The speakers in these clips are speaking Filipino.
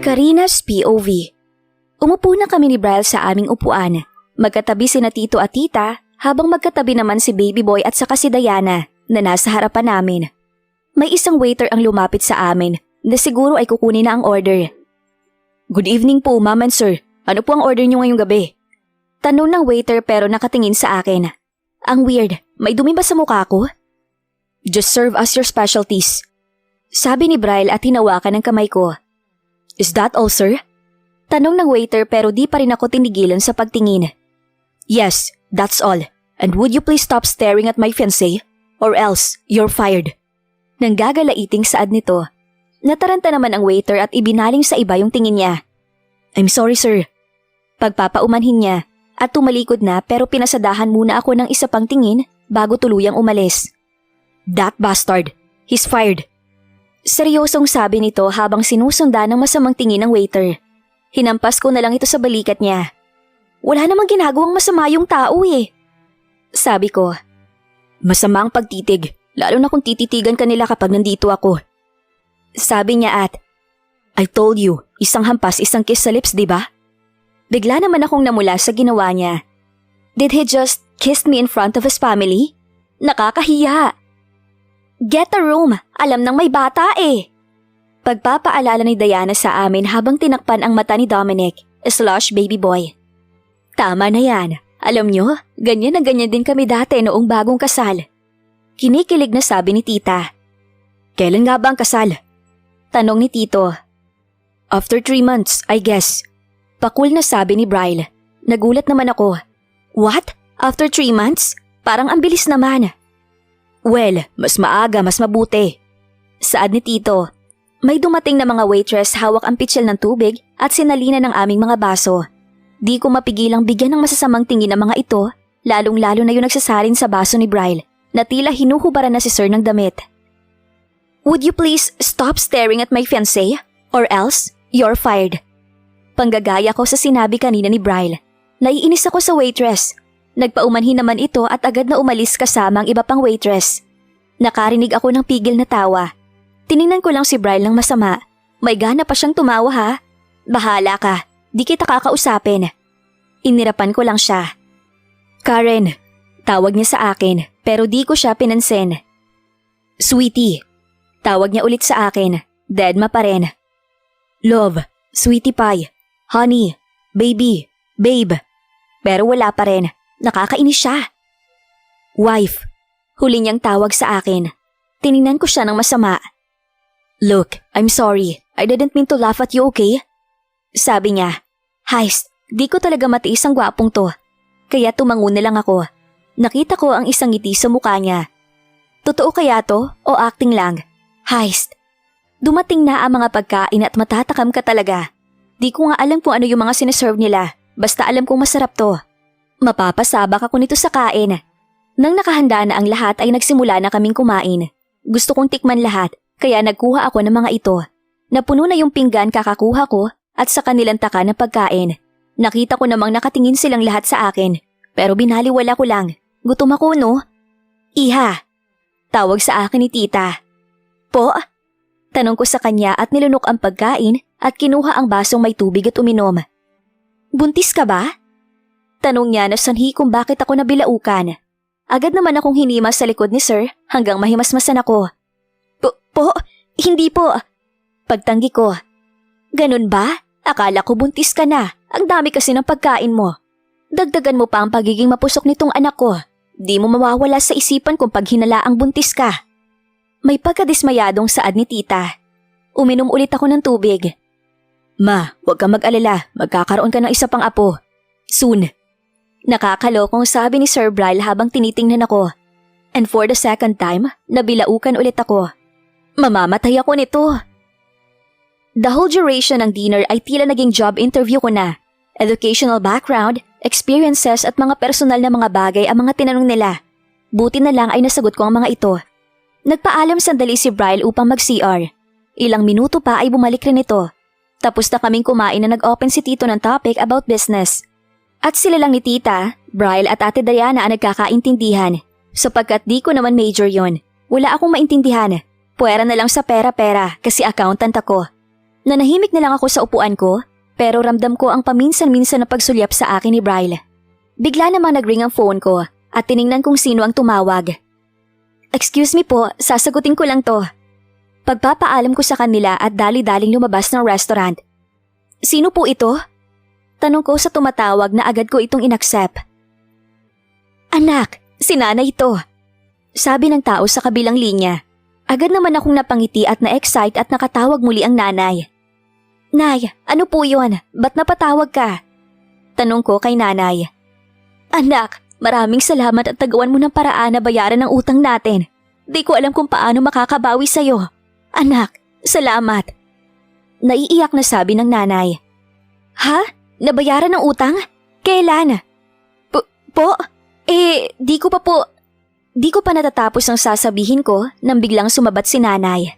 Karina's POV. Umupo na kami ni Bryle sa aming upuan. Magkatabi sina Tito at Tita habang magkatabi naman si Baby Boy at saka si Diana na nasa harapan namin. May isang waiter ang lumapit sa amin na siguro ay kukunin na ang order. "Good evening po, ma'am and sir. Ano po ang order niyo ngayong gabi?" Tanong ng waiter pero nakatingin sa akin. Ang weird, may dumi ba sa mukha ko? "Just serve us your specialties," sabi ni Bryle at hinawakan ng kamay ko. "Is that all, sir?" Tanong ng waiter pero di pa rin ako tinigilan sa pagtingin. "Yes, that's all. And would you please stop staring at my fiancé? Or else, you're fired." Nang gagalaiting saad nito. Nataranta naman ang waiter at ibinaling sa iba yung tingin niya. "I'm sorry, sir." Pagpapaumanhin niya at tumalikod na pero pinasadahan muna ako ng isa pang tingin bago tuluyang umalis. "That bastard. He's fired." Seryosong sabi nito habang sinusundan ng masamang tingin ng waiter. Hinampas ko na lang ito sa balikat niya. "Wala namang ginagawang masama yung tao eh." Sabi ko. "Masama ang pagtitig, lalo na kung tititigan ka nila kapag nandito ako." Sabi niya at, "I told you, isang hampas, isang kiss sa lips, diba?" Bigla naman akong namula sa ginawa niya. Did he just kiss me in front of his family? Nakakahiya. "Get a room, alam ng may bata eh." Pagpapaalala ni Diana sa amin habang tinakpan ang mata ni Dominic, /Baby Boy. Tama na yan. Alam nyo, ganyan na ganyan din kami dati noong bagong kasal. Kinikilig na sabi ni Tita. "Kailan nga ba ang kasal?" Tanong ni Tito. "After 3 months, I guess." Pakul na sabi ni Bryle. Nagulat naman ako. "What? After 3 months? Parang ang bilis naman." "Well, mas maaga, mas mabuti." Saad ni Tito. May dumating na mga waitress hawak ang pitsil ng tubig at sinalina ng aming mga baso. Di ko mapigilang bigyan ng masasamang tingin ang mga ito, lalong-lalo na yung nagsasalin sa baso ni Bryle na tila hinuhubaran na si Sir ng damit. "Would you please stop staring at my fiancé? Or else, you're fired." Panggagaya ko sa sinabi kanina ni Bryle. Naiinis ako sa waitress. Nagpaumanhin naman ito at agad na umalis kasama ang iba pang waitress. Nakarinig ako ng pigil na tawa. Tiningnan ko lang si Bryle ng masama. May gana pa siyang tumawa ha. "Bahala ka, di kita kakausapin." Inirapan ko lang siya. "Karen," tawag niya sa akin pero di ko siya pinansin. "Sweetie," tawag niya ulit sa akin, deadma pa rin. "Love, sweetie pie, honey, baby, babe." Pero wala pa rin. Nakakainis siya. "Wife," huli niyang tawag sa akin. Tiningnan ko siya ng masama. "Look, I'm sorry. I didn't mean to laugh at you, okay?" Sabi niya. Heist, di ko talaga matiis ang gwapong to. Kaya tumango na lang ako. Nakita ko ang isang ngiti sa mukha niya. Totoo kaya to o acting lang? Heist. Dumating na ang mga pagkain at matatakam ka talaga. Di ko nga alam kung ano yung mga sineserve nila. Basta alam kong masarap to. Mapapasabak ako nito sa kain. Nang nakahanda na ang lahat ay nagsimula na kaming kumain. Gusto kong tikman lahat, kaya nagkuha ako ng mga ito. Napuno na yung pinggan kakakuha ko at sa kanilang taka ng pagkain. Nakita ko namang nakatingin silang lahat sa akin, pero binaliwala ko lang. "Gutom ako, no?" "Iha," tawag sa akin ni Tita. "Po?" Tanong ko sa kanya at nilunok ang pagkain at kinuha ang basong may tubig at uminom. "Buntis ka ba?" Tanong niya na sanhi kung bakit ako nabilaukan. Agad naman akong hinima sa likod ni Sir hanggang mahimasmasan ako. Po, hindi po." Pagtanggi ko. "Ganun ba? Akala ko buntis ka na. Ang dami kasi ng pagkain mo. Dagdagan mo pa ang pagiging mapusok nitong anak ko. Di mo mawawala sa isipan kung paghinalaang buntis ka." May pagkadismayadong saad ni Tita. Uminom ulit ako ng tubig. "Ma, huwag kang mag-alala. Magkakaroon ka ng isa pang apo. Soon." Nakakalokong sabi ni Sir Bryle habang tinitingnan ako. And for the second time, nabilaukan ulit ako. Mamamatay ako nito. The whole duration ng dinner ay tila naging job interview ko na. Educational background, experiences at mga personal na mga bagay ang mga tinanong nila. Buti na lang ay nasagot ko ang mga ito. Nagpaalam sandali si Bryle upang mag-CR. Ilang minuto pa ay bumalik rin ito. Tapos na kaming kumain na nag-open si Tito ng topic about business. At sila lang ni Tita, Bryle at Ate Diana ang nagkakaintindihan. Sapagkat di ko naman major yon, wala akong maintindihan. Puwera na lang sa pera-pera kasi accountant ako. Nanahimik na lang ako sa upuan ko, pero ramdam ko ang paminsan-minsan na pagsulyap sa akin ni Bryle. Bigla namang nag-ring ang phone ko at tiningnan kung sino ang tumawag. Excuse me po, sasagutin ko lang to. Pagpapaalam ko sa kanila at dali-daling lumabas ng restaurant. Sino po ito? Tanong ko sa tumatawag na agad ko itong inaccept. Anak, si nanay ito. Sabi ng tao sa kabilang linya. Agad naman akong napangiti at na-excite at nakatawag muli ang nanay. Nay, ano po yun? Ba't napatawag ka? Tanong ko kay nanay. Anak, maraming salamat at tagawan mo ng paraan na bayaran ang utang natin. Di ko alam kung paano makakabawi sa'yo. Anak, salamat. Naiiyak na sabi ng nanay. Ha? Nabayaran ng utang? Kailan? Po? Di ko pa natatapos ang sasabihin ko nang biglang sumabat si nanay.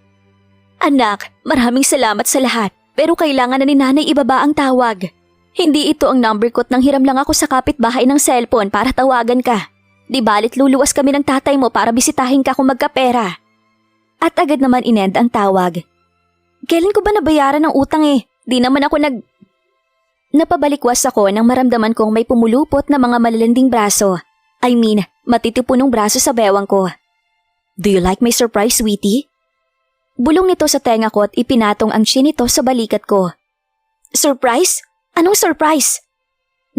Anak, maraming salamat sa lahat. Pero kailangan na ni nanay ibaba ang tawag. Hindi ito ang number ko at nang hiram lang ako sa kapitbahay ng cellphone para tawagan ka. Di balit luluwas kami ng tatay mo para bisitahin ka kung magkapera. At agad naman inend ang tawag. Kailan ko ba nabayaran ng utang Di naman ako Napabalikwas ako nang maramdaman kong may pumulupot na mga malalanding braso. Matitipunong braso sa bewang ko. Do you like my surprise, sweetie? Bulong nito sa tenga ko at ipinatong ang chin nito sa balikat ko. Surprise? Anong surprise?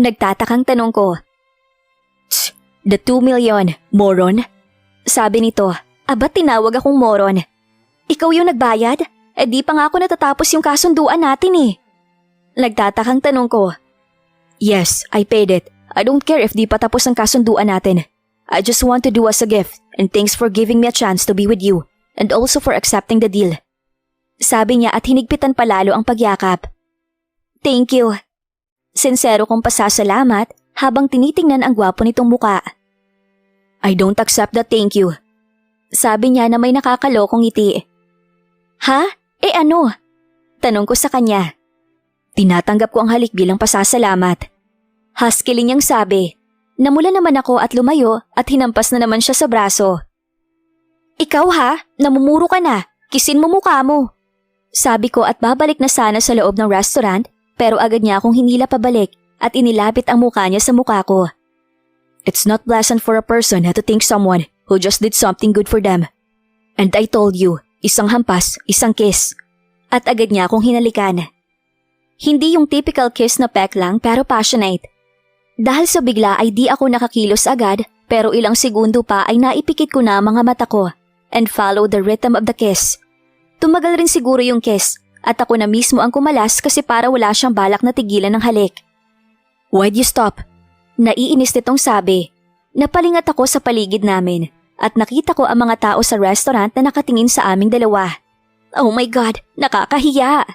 Nagtatakang tanong ko. The 2 million, moron. Sabi nito, aba tinawag akong moron. Ikaw yung nagbayad? Di pa nga ako natatapos yung kasunduan natin Nagtatakang tanong ko. Yes, I paid it. I don't care if di pa tapos ang kasunduan natin. I just want to do as a gift and thanks for giving me a chance to be with you. And also for accepting the deal. Sabi niya at hinigpitan palalo ang pagyakap. Thank you. Sincero kong pasasalamat habang tinitingnan ang gwapo nitong muka. I don't accept the thank you. Sabi niya na may nakakalokong ngiti. Ha? Ano? Tanong ko sa kanya. Tinatanggap ko ang halik bilang pasasalamat. Huskily niyang sabi. Namula naman ako at lumayo at hinampas na naman siya sa braso. Ikaw ha? Namumuro ka na. Kisin mo mukha mo. Sabi ko at babalik na sana sa loob ng restaurant pero agad niya akong hinila pabalik at inilapit ang mukha niya sa mukha ko. It's not pleasant for a person to thank someone who just did something good for them. And I told you, isang hampas, isang kiss. At agad niya akong hinalikan. Hindi yung typical kiss na peck lang pero passionate. Dahil sa bigla ay di ako nakakilos agad pero ilang segundo pa ay naipikit ko na ang mga mata ko. And follow the rhythm of the kiss. Tumagal rin siguro yung kiss at ako na mismo ang kumalas kasi para wala siyang balak na tigilan ng halik. Why'd you stop? Naiinis nitong sabi. Napalingat ako sa paligid namin at nakita ko ang mga tao sa restaurant na nakatingin sa aming dalawa. Oh my God, nakakahiya.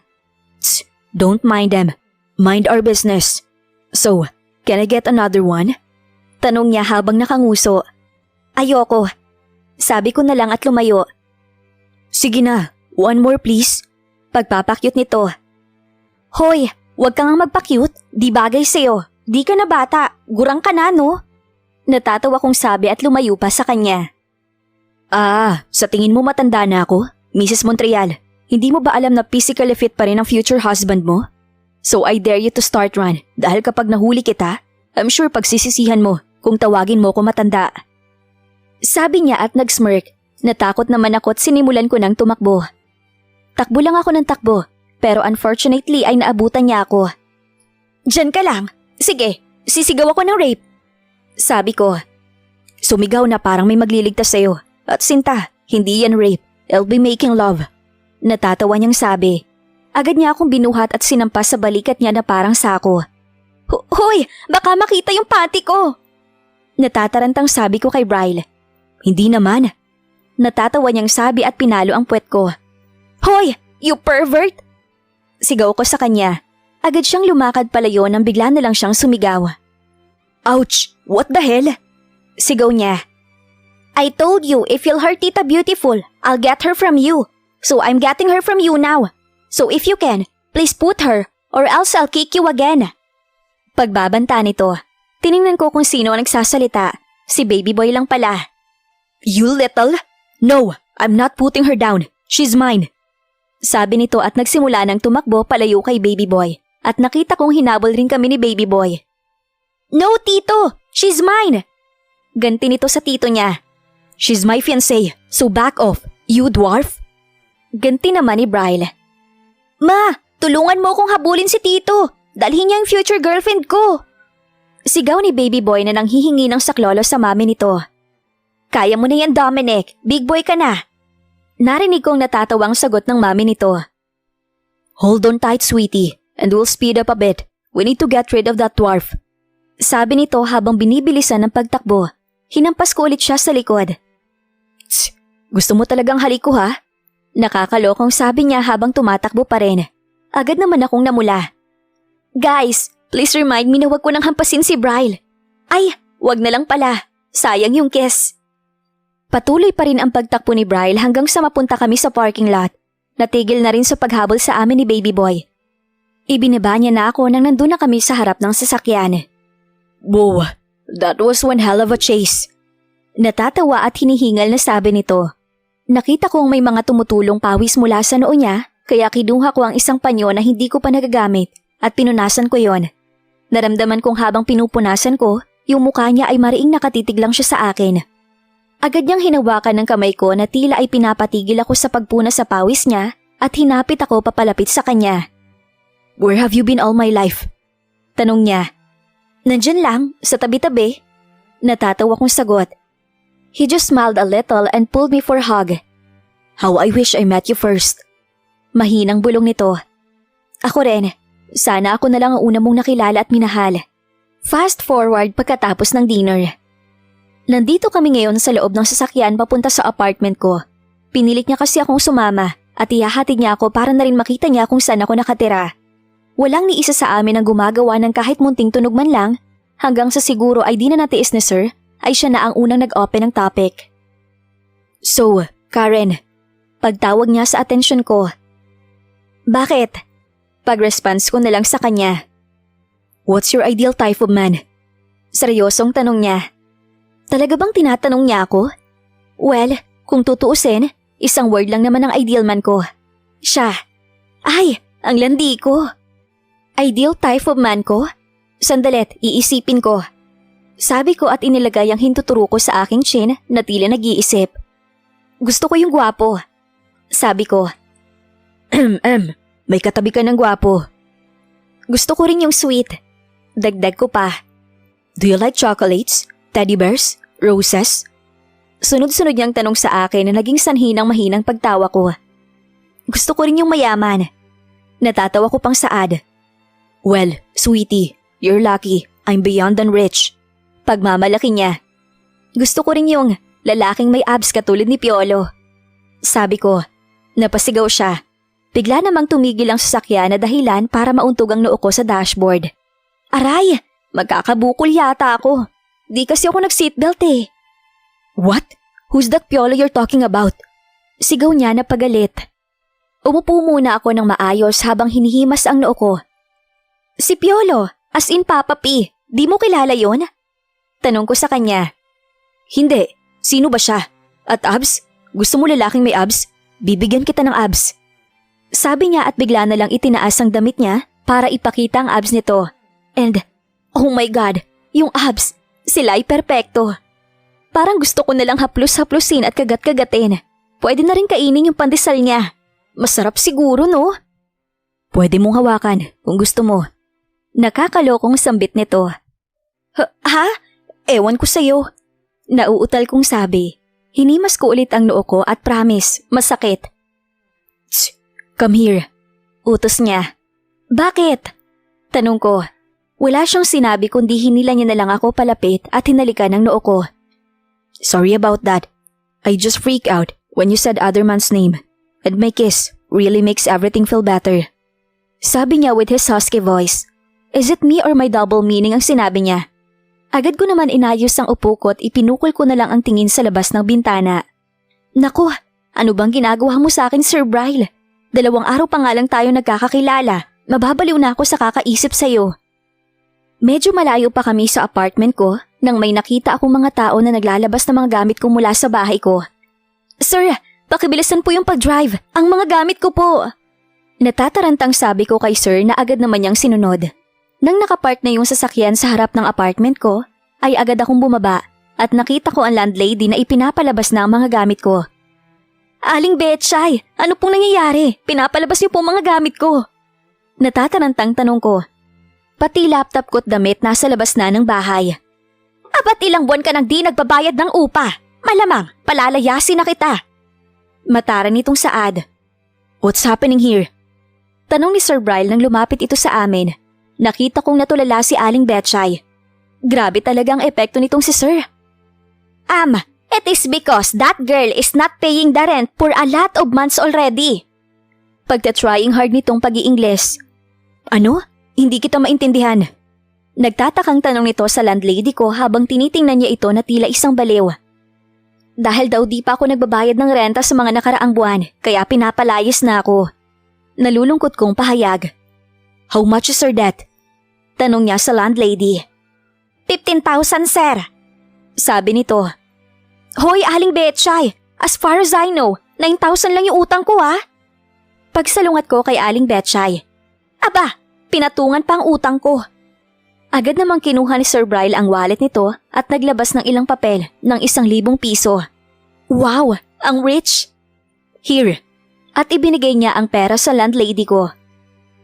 Tsk, don't mind them. Mind our business. So, can I get another one? Tanong niya habang nakanguso. Ayoko. Sabi ko na lang at lumayo. Sige na, one more please. Pagpapakyut nito. Hoy, wag kang magpakyut. Di bagay sa'yo. Di ka na bata. Gurang ka na, no? Natatawa kong sabi at lumayo pa sa kanya. Sa tingin mo matanda na ako? Mrs. Montreal, hindi mo ba alam na physically fit pa rin ang future husband mo? So I dare you to start run dahil kapag nahuli kita, I'm sure pagsisisihan mo kung tawagin mo ko matanda. Sabi niya at nag-smirk. Natakot naman ako at sinimulan ko ng tumakbo. Takbo lang ako ng takbo, pero unfortunately ay naabutan niya ako. Diyan ka lang. Sige, sisigaw ako ng rape. Sabi ko. Sumigaw na parang may magliligtas sa'yo. At Sinta, hindi yan rape. I'll be making love. Natatawa niyang sabi. Agad niya akong binuhat at sinampas sa balikat niya na parang sako. Hoy, baka makita yung panty ko. Natatarantang sabi ko kay Bryle. Hindi naman. Natatawa niyang sabi at pinalo ang puwet ko. Hoy, you pervert! Sigaw ko sa kanya. Agad siyang lumakad palayo nang bigla na lang siyang sumigaw. Ouch! What the hell? Sigaw niya. I told you if you'll hurt Tita Beautiful, I'll get her from you. So I'm getting her from you now. So if you can, please put her or else I'll kick you again. Pagbabanta nito, tiningnan ko kung sino ang nagsasalita. Si baby boy lang pala. You little? No, I'm not putting her down. She's mine. Sabi nito at nagsimula ng tumakbo palayo kay Baby Boy. At nakita kong hinabol rin kami ni Baby Boy. No, Tito! She's mine! Ganti nito sa tito niya. She's my fiancé, so back off, you dwarf! Ganti naman ni Bryle. Ma, tulungan mo akong habulin si Tito! Dalhin niya ang future girlfriend ko! Sigaw ni Baby Boy na nanghihingi ng saklolo sa mami nito. Kaya mo na yan, Dominic. Big boy ka na. Narinig kong natatawang sagot ng mami nito. Hold on tight, sweetie, and we'll speed up a bit. We need to get rid of that dwarf. Sabi nito habang binibilisan ng pagtakbo. Hinampas ko ulit siya sa likod. Tsk, gusto mo talagang haliko ha? Nakakalokong sabi niya habang tumatakbo pa rin. Agad naman akong namula. Guys, please remind me na wag ko nang hampasin si Bryle. Ay, wag na lang pala. Sayang yung kiss. Patuloy pa rin ang pagtakbo ni Bryle hanggang sa mapunta kami sa parking lot. Natigil na rin sa paghabol sa amin ni Baby Boy. Ibinaba niya na ako nang nandun na kami sa harap ng sasakyan. Wow, that was one hell of a chase. Natatawa at hinihingal na sabi nito. Nakita kong may mga tumutulong pawis mula sa noo niya, kaya kinuha ko ang isang panyo na hindi ko pa nagagamit at pinunasan ko yon. Naramdaman kong habang pinupunasan ko, yung mukha niya ay mariing nakatitig lang siya sa akin. Agad niyang hinawakan ng kamay ko na tila ay pinapatigil ako sa pagpuna sa pawis niya at hinapit ako papalapit sa kanya. Where have you been all my life? Tanong niya. Nandyan lang, sa tabi-tabi. Natatawa kong sagot. He just smiled a little and pulled me for a hug. How I wish I met you first. Mahinang bulong nito. Ako rin. Sana ako na lang ang una mong nakilala at minahal. Fast forward pagkatapos ng dinner. Nandito kami ngayon sa loob ng sasakyan papunta sa apartment ko. Pinilit niya kasi akong sumama at ihahatid niya ako para na rin makita niya kung saan ako nakatira. Walang ni isa sa amin ang gumagawa ng kahit munting tunog man lang hanggang sa siguro ay di na natiis ni Sir ay siya na ang unang nag-open ng topic. So, Karen, pagtawag niya sa atensyon ko. Bakit? Pag-response ko na lang sa kanya. What's your ideal type of man? Seryosong tanong niya. Talaga bang tinatanong niya ako? Well, kung tutuusin, isang word lang naman ang ideal man ko. Siya. Ay, ang landi ko. Ideal type of man ko? Sandalit, iisipin ko. Sabi ko at inilagay ang hintuturo ko sa aking chin na tila nag-iisip. Gusto ko yung gwapo. Sabi ko. May katabi ka ng gwapo. Gusto ko rin yung sweet. Dagdag ko pa. Do you like chocolates? Teddy bears? Roses? Sunod-sunod niyang tanong sa akin na naging sanhi ng mahinang pagtawa ko. Gusto ko rin yung mayaman. Natatawa ko pang saad. Well, sweetie, you're lucky. I'm beyond than rich. Pagmamalaki niya. Gusto ko rin yung lalaking may abs katulad ni Piolo. Sabi ko. Napasigaw siya. Bigla namang tumigil ang sasakyan na dahilan para mauntog ang noo ko sa dashboard. Aray! Magkakabukol yata ako. Di kasi ako nag-seatbelt eh. What? Who's that Piolo you're talking about? Sigaw niya na pagalit. Umupo muna ako ng maayos habang hinihimas ang noo ko. Si Piolo, as in Papa P, di mo kilala yon? Tanong ko sa kanya. Hindi, sino ba siya? At abs? Gusto mo lalaking may abs? Bibigyan kita ng abs. Sabi niya at bigla na lang itinaas ang damit niya para ipakita ang abs nito. And, oh my God, yung abs, sila ay perpekto. Parang gusto ko na lang haplos-haplosin at kagat-kagatin. Pwede na rin kainin yung pandesal niya. Masarap siguro, no? Pwede mong hawakan kung gusto mo. Nakakalokong sambit nito. Ha? Ewan ko sa'yo. Nauutal kong sabi. Hinimas ko ulit ang noo ko at promise, masakit. Tsk, come here. Utos niya. Bakit? Tanong ko. Wala siyang sinabi kundi hinila niya na lang ako palapit at hinalikan ang noo ko. Sorry about that. I just freak out when you said other man's name. And my kiss really makes everything feel better. Sabi niya with his husky voice. Is it me or my double meaning ang sinabi niya? Agad ko naman inayos ang upo ko at ipinukol ko na lang ang tingin sa labas ng bintana. Naku, ano bang ginagawa mo sa akin, Sir Bryle? 2 araw pa nga lang tayo nagkakakilala. Mababaliw na ako sa kakaisip sa'yo. Medyo malayo pa kami sa apartment ko nang may nakita akong mga tao na naglalabas ng mga gamit ko mula sa bahay ko. Sir, Pakibilisan po yung pag-drive. Ang mga gamit ko po. Natatarantang sabi ko kay sir na agad naman niyang sinunod. Nang nakapark na yung sasakyan sa harap ng apartment ko, ay agad akong bumaba at nakita ko ang landlady na ipinapalabas na ang mga gamit ko. Aling Betchay, ano pong nangyayari? Pinapalabas niyo po mga gamit ko. Natatarantang tanong ko. Pati laptop ko't damit nasa labas na ng bahay. Abat ilang buwan ka nang di nagbabayad ng upa. Malamang, palalayasin na kita. Matara nitong saad. What's happening here? Tanong ni Sir Bryle nang lumapit ito sa amin. Nakita kong natulala si Aling Betchay. Grabe talaga ang epekto nitong si Sir. It is because that girl is not paying the rent for a lot of months already. Pagta-trying hard nitong pag-i-Ingles. Ano? Hindi kita maintindihan. Nagtatakang tanong nito sa landlady ko habang tinitingnan niya ito na tila isang baliw. Dahil daw di pa ako nagbabayad ng renta sa mga nakaraang buwan, kaya pinapalayas na ako. Nalulungkot kong pahayag. How much is her debt? Tanong niya sa landlady. 15,000 sir. Sabi nito. Hoy Aling Betchay, as far as I know, 9,000 lang yung utang ko ha. Pagsalungat ko kay Aling Betchay. Aba, pinatungan pa ang utang ko. Agad namang kinuha ni Sir Bryle ang wallet nito at naglabas ng ilang papel ng 1,000 piso. Wow, ang rich! Here. At ibinigay niya ang pera sa landlady ko.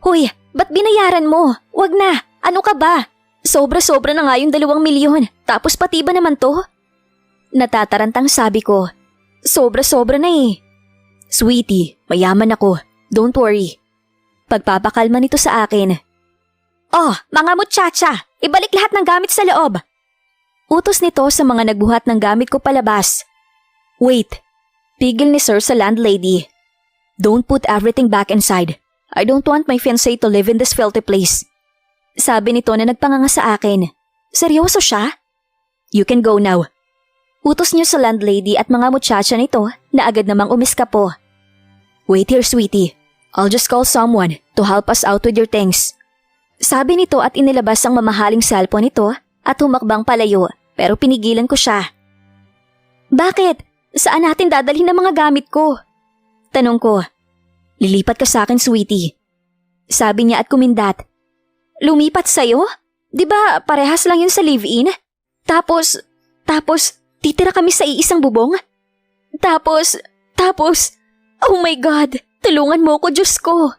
Hoy, ba't binayaran mo? Wag na, ano ka ba? Sobra-sobra na nga yung 2 milyon, tapos pati ba naman to? Natatarantang sabi ko. Sobra-sobra na eh. Sweetie, mayaman ako. Don't worry. Pagpapakalma nito sa akin. Oh, mga muchacha, ibalik lahat ng gamit sa loob. Utos nito sa mga nagbuhat ng gamit ko palabas. Wait, pigil ni Sir sa landlady. Don't put everything back inside. I don't want my fiancé to live in this filthy place. Sabi nito na nagpanganga sa akin. Seryoso siya? You can go now. Utos niyo sa landlady at mga muchacha nito na agad namang umiskapo. Wait here, sweetie. I'll just call someone to help us out with your things. Sabi nito at inilabas ang mamahaling cellphone nito at humakbang palayo pero pinigilan ko siya. Bakit? Saan natin dadalhin ang mga gamit ko? Tanong ko. Lilipat ka sa akin, sweetie. Sabi niya at kumindat. Lumipat sa'yo? Di ba parehas lang yun sa live-in? Tapos, titira kami sa iisang bubong? Tapos, oh my God, tulungan mo ko, Diyos ko.